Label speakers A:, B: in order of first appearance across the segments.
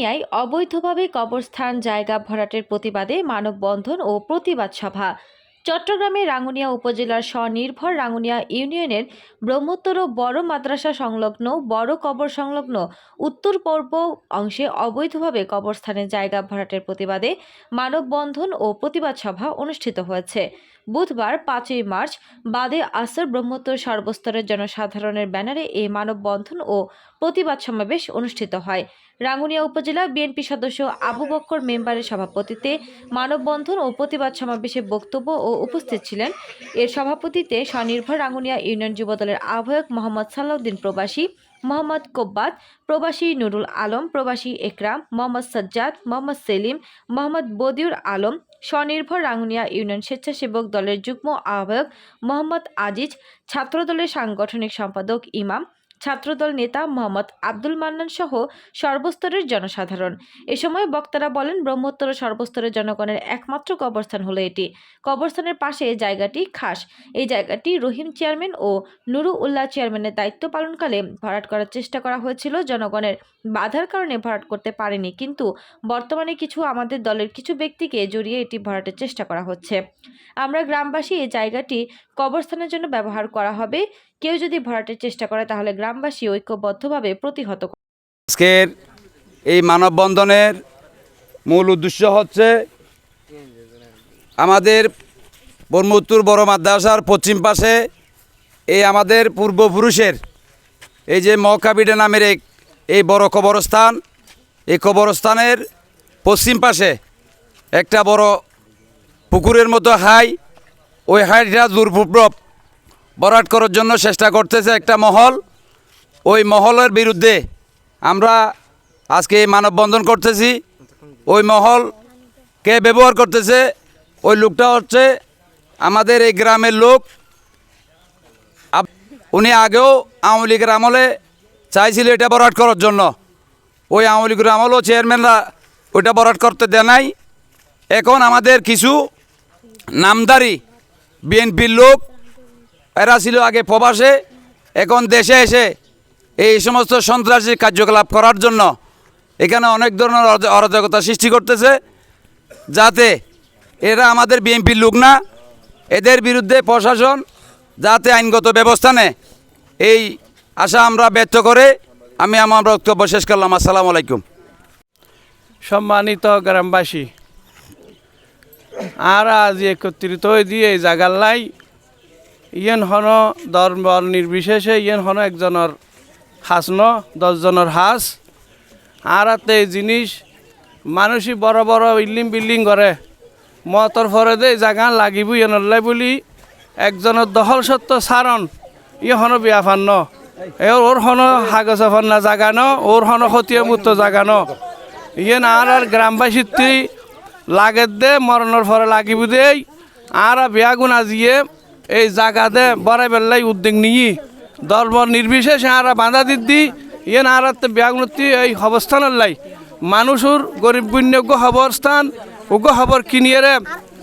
A: রাঙ্গুনিয়ায় অবৈধভাবে কবরস্থান জায়গা ভরাটের প্রতিবাদে মানববন্ধন ও প্রতিবাদ সভা। চট্টগ্রামের রাঙ্গুনিয়া উপজেলার স্বনির্ভর রাঙ্গুনিয়া ইউনিয়নের ব্রহ্মোত্তর বড় মাদ্রাসা সংলগ্ন বড় কবর সংলগ্ন উত্তর পূর্ব অংশে অবৈধভাবে কবরস্থানের জায়গা ভরাটের প্রতিবাদে মানববন্ধন ও প্রতিবাদ সভা অনুষ্ঠিত হয়েছে। বুধবার 5ই মার্চ বাদে আসর ব্রহ্মোত্তর সর্বস্তরের জনসাধারণের ব্যানারে এই মানববন্ধন ও প্রতিবাদ সমাবেশ অনুষ্ঠিত হয়। রাঙ্গুনিয়া উপজেলা বিএনপি সদস্য আবু বক্কর মেম্বারের সভাপতিত্বে মানববন্ধন ও প্রতিবাদ সমাবেশে বক্তব্য ও উপস্থিত ছিলেন। এর সভাপতিত্বে স্বনির্ভর রাঙ্গুনিয়া ইউনিয়ন যুবদলের আহ্বায়ক মোহাম্মদ সালাউদ্দিন প্রবাসী, মোহাম্মদ কোব্বাত প্রবাসী, নুরুল আলম প্রবাসী, একরাম, মোহাম্মদ সাজ্জাদ, মোহাম্মদ সেলিম, মোহাম্মদ বদিউর আলম, স্বনির্ভর রাঙ্গুনিয়া ইউনিয়ন স্বেচ্ছাসেবক দলের যুগ্ম আহ্বায়ক মোহাম্মদ আজিজ, ছাত্রদলের সাংগঠনিক সম্পাদক ইমাম, ছাত্রদল নেতা মোহাম্মদ আব্দুল মান্নান সহ সর্বস্তরের জনসাধারণ। এ সময় বক্তারা বলেন, ব্রহ্মোত্তর সর্বস্তরের জনগণের একমাত্র কবরস্থান হলো এটি। কবরস্থানের পাশে জায়গাটি খাস। এই জায়গাটি রহিম চেয়ারম্যান ও নুরু উল্লাহ চেয়ারম্যানের দায়িত্ব পালনকালে ভরাট করার চেষ্টা করা হয়েছিল। জনগণের বাধার কারণে ভরাট করতে পারেনি, কিন্তু বর্তমানে আমাদের দলের কিছু ব্যক্তিকে জড়িয়ে এটি ভরাটের চেষ্টা করা হচ্ছে। আমরা গ্রামবাসী এই জায়গাটি কবরস্থানের জন্য ব্যবহার করা হবে। কেউ যদি ভরাটের চেষ্টা করে তাহলে গ্রামবাসী ঐক্যবদ্ধভাবে প্রতিহত করবে।
B: আজকের এই মানববন্ধনের মূল উদ্দেশ্য হচ্ছে আমাদের ব্রহ্মোত্তর বড় মাদ্রাসার পশ্চিম পাশে এই আমাদের পূর্বপুরুষের এই যে মহকাবিডা নামের এই বড় কবরস্থান, এই কবরস্থানের পশ্চিম পাশে একটা বড় পুকুরের মতো ওই হাইটা দুর্ভূপ্রব ভরাট করার জন্য চেষ্টা করতেছে একটা মহল। ওই মহলের বিরুদ্ধে আমরা আজকে মানববন্ধন করতেছি। ওই মহলকে ব্যবহার করতেছে ওই লোকটা হচ্ছে আমাদের এই গ্রামের লোক। উনি আগেও আওয়ামী লীগের আমলে চাইছিল এটা ভরাট করার জন্য। ওই আওয়ামী লীগের আমলেও চেয়ারম্যানরা ওইটা ভরাট করতে দেয় নাই। এখন আমাদের কিছু নামদারি বিএনপির লোক, এরা ছিল আগে প্রবাসে, এখন দেশে এসে এই সমস্ত সন্ত্রাসী কার্যকলাপ করার জন্য এখানে অনেক ধরনের অরাজকতা সৃষ্টি করতেছে, যাতে এরা আমাদের বিএনপির লোক না। এদের বিরুদ্ধে প্রশাসন যাতে আইনগত ব্যবস্থা নেয়, এই আশা আমরা ব্যক্ত করে আমি আমার বক্তব্য শেষ করলাম। আসসালামু আলাইকুম।
C: সম্মানিত গ্রামবাসী, আর আজ একত্রিত হয়ে দিয়ে এই জায়গার লাই ইয়েন হন ধর্ম নির্বিশেষে ইয়েন হন একজনের হাস ন 10 জনের হাস। আর এই জিনিস মানুষই বড় বড় বিল্ডিং করে মতর ফরে দে জায়গা লাগিব ইয়নলাই বলি একজনের দখল সত্য সারণ ইয়ে হন বিয়াফান্ন ওর হন হাগজ ফান্না জাগা ন, ওর হন ক্ষতীয় মুক্ত জাগা ন। ইয়েন আর গ্রামবাসীতে লাগে দে মরণের ফরে লাগিব দেই। আর বিয়াগুন আজিয়ে এই জায়গা দে বড়াই বেল্লাই উদ্যোগ নিয়ে ধর্ম নির্বিশেষে আর বাঁধা দিদি ইয়েন আর বিয়াগুনতি এই অবস্থানের লাই মানুষের গরিব গুণ্যজ্ঞ খবর স্থান উগ্র খবর কিনিয়ে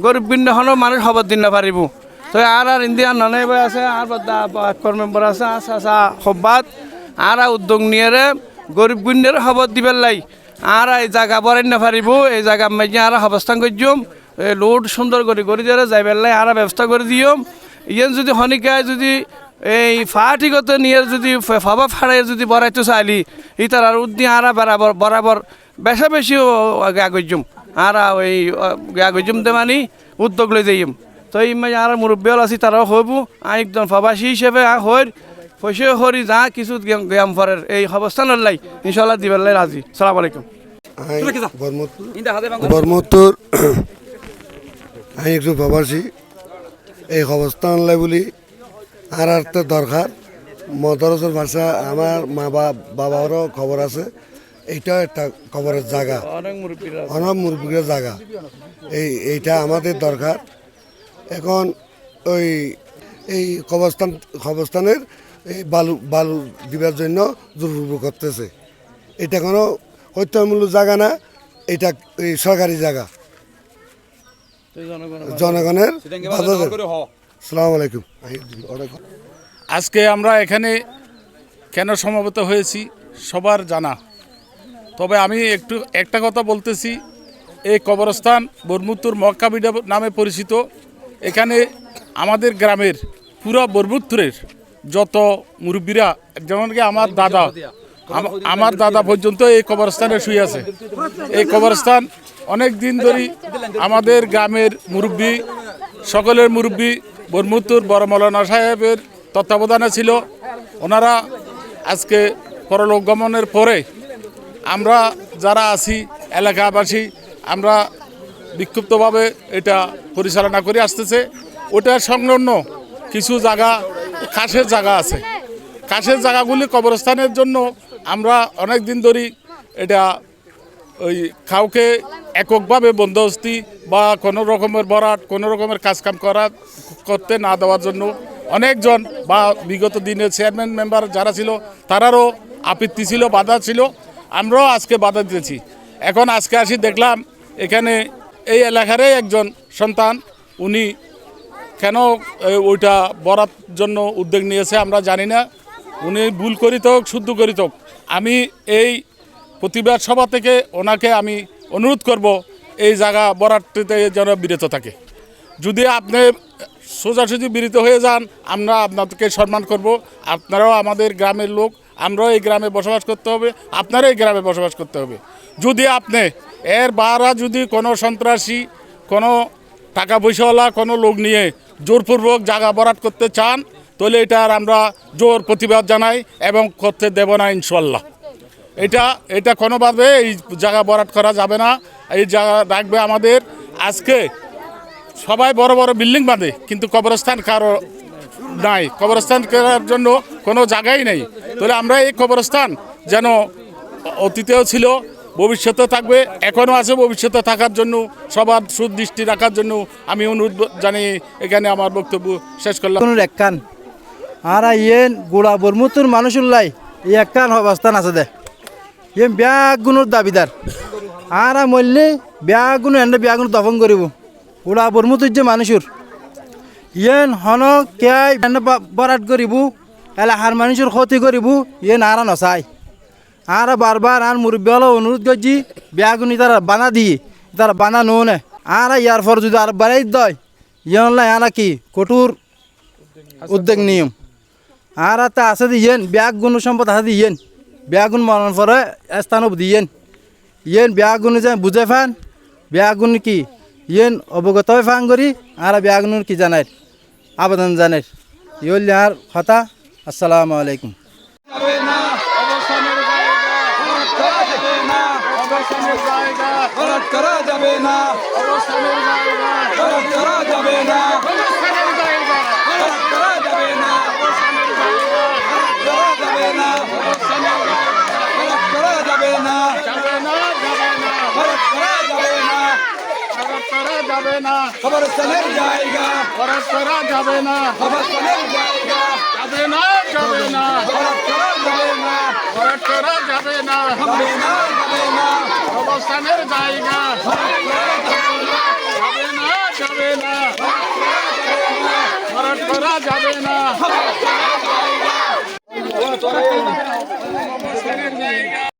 C: গরিব গুণ্য হনো মানুষ খবর দিন না পারিব। তো আর ইন্ডিয়ান ননে বই আছে আর মেম্বার আছে আসা সব্বাত আর উদ্যোগ নিয়ে গরিব গুণ্যের খবর দিবার লাই আর এই জায়গা বরাই না পারিব। এই জায়গা মাঝে আর অবস্থান করছিম লোড সুন্দর করে দিয়ে যাই বেলাই আর ব্যবস্থা করে দিম। ইয়েন যদি হনিকায় যদি এই ফাটিগত নিয়ে যদি ফাবা ফাড়াই যদি বরাইতে চাইলি ইতার আর উদ্দি আর বরাবর বেশা বেশিও আগজুম আর ওই আগজুম দে মানি উদ্যোগ লই যাইম। তো এই মাঝে আর মুরব্বীল আছি তারাও হইব একজন প্রবাসী হিসেবে হই পয়সা হরি যা কিছু গ্রাম ফরের এই অবস্থানের লাই ইনশাল্লাহ দিবার লাই রাজি। সালাম আলাইকুম।
D: ব্রহ্মোত্তর আমি একটু প্রবাসী এই অবস্থান লাই বলি আর একটা দরকার মদরসের ভাষা আমার মা বাবারও খবর আছে। এইটা একটা খবরের জায়গা, অনেক মুরব্বীর জায়গা, এইটা আমাদের দরকার। এখন ওই এই কবরস্থানের এই বালু দিবার জন্য দুর্ভোগ করতেছে। এটা কোনো হত্যামূলক জায়গা না, এটা এই সরকারি জায়গা, জনগণের। আসসালামু আলাইকুম।
E: আজকে আমরা এখানে কেন সমবেত হয়েছি সবার জানা। তো তবে আমি একটা কথা বলতেছি, এই কবরস্থান বরমুত্তুর মক্কাবিডা নামে পরিচিত। এখানে আমাদের গ্রামের পুরো বরমুত্তুরের যত মুরব্বীরা, যেমন কি আমার দাদা পর্যন্ত এই কবরস্থানে শুয়ে আছে। এই কবরস্থান অনেক দিন ধরে আমাদের গ্রামের মুরব্বী, সকলের মুরব্বী বরমুত্তুর বড় মৌলানা সাহেবের তত্ত্বাবধানে ছিল। ওনারা আজকে পরলোক গমনের পরে আমরা যারা আছি এলাকাবাসী, আমরা বিক্ষুব্ধভাবে এটা পরিচালনা করে আসতেছে। ওটার সংলগ্ন কিছু জায়গা খাসের জায়গা আছে। খাসের জায়গাগুলি কবরস্থানের জন্য আমরা অনেক দিন ধরেই এটা ওই কাউকে এককভাবে বন্দোবস্তি বা কোনো রকমের বরাত, কোনো রকমের কাজকাম করতে না দেওয়ার জন্য অনেকজন বা বিগত দিনের চেয়ারম্যান মেম্বার যারা ছিল তারারও আপত্তি ছিল, বাধা ছিল। আমরাও আজকে বাধা দিয়েছি। এখন আজকে আসি দেখলাম এখানে এই এলাকারই একজন সন্তান, উনি কেন ওইটা বরাত জন্য উদ্যোগ নিয়েছে আমরা জানি না। উনি ভুল করিত হোক, শুদ্ধ করিত হোক, আমি এই প্রতিবাদ সভা থেকে ওনাকে আমি অনুরোধ করব এই জায়গা বরাতটিতে যেন বিরত থাকে। যদি আপনি সোজাসুজি বিরত হয়ে যান, আমরা আপনাদেরকে সম্মান করব। আপনারাও আমাদের গ্রামের লোক, আমরাও এই গ্রামে বসবাস করতে হবে, আপনারাও এই গ্রামে বসবাস করতে হবে। যদি আপনি এর বারা যদি কোনো সন্ত্রাসী, কোনো টাকা পয়সাওয়ালা কোনো লোক নিয়ে জোরপূর্বক জায়গা বরাত করতে চান, তাহলে এটার আমরা জোর প্রতিবাদ জানাই এবং করতে দেব না ইনশাল্লাহ। এটা কোনোভাবে এই জায়গা বরাত করা যাবে না। এই জায়গা রাখবে আমাদের। আজকে সবাই বড় বড় বিল্ডিং বাঁধে, কিন্তু কবরস্থান কারো নাই, কবরস্থান করার জন্য কোনো জায়গাই নেই। তাহলে আমরা এই কবরস্থান যেন অতীতেও ছিল, ভবিষ্যতে থাকবে, এখনও আছে, ভবিষ্যতে থাকার জন্য সবার সুদৃষ্টি রাখার জন্য আমি অনুরোধ জানিয়ে এখানে আমার বক্তব্য শেষ করলাম।
F: একখান আর ইয়েন গোড়া বরমুতুর মানুষুল্লাই এই একখান অবস্থান আছে দে ইয়ে ব্যাগুনোর দাবিদার আর মরলে ব্যাগুনো এনে ব্যাগুনো দফন করিব। গোড়া বরমুতুর যে মানুষের ইয়েন হন কে বরাট করিব, এলাকার মানুষের ক্ষতি করিব, ইয়েন আর নচাই। আর বারবার আর মুরব্বী অনুরোধ করছি ব্যাগুনি তারা বানা দিয়ে তারা বানা নে। আর ইয়ার পর যদি আর বাড়াই দেয় ইয়েন আর কি কঠোর উদ্যোগ নিয়ম আর তা আছে দিয়েন ব্যাগুন সম্পদ আছে দিয়েন ব্যাগুন মরণ পরে স্থান দিয়েন ইয়েন ব্যাগুন যে বুঝে ফান ব্যাগুন কি ইয়েন অবগত হয়ে ফান করি আর ব্যাগুন কি জানাই আবেদন জানাই ইয়েল আর কথা। আসসালামু আলাইকুম।
B: কবরস্থানের জায়গা
E: বরাত করা যাবে না,
B: কবরস্থানের জায়গা
E: যাবে না, যাবে না,
B: বরাত করা যাবে না,
E: বরাত করা যাবে না,
B: যাবে না, যাবে না,
E: অবস্থানের জায়গা যাবে না, যাবে না, বরাত করা যাবে না।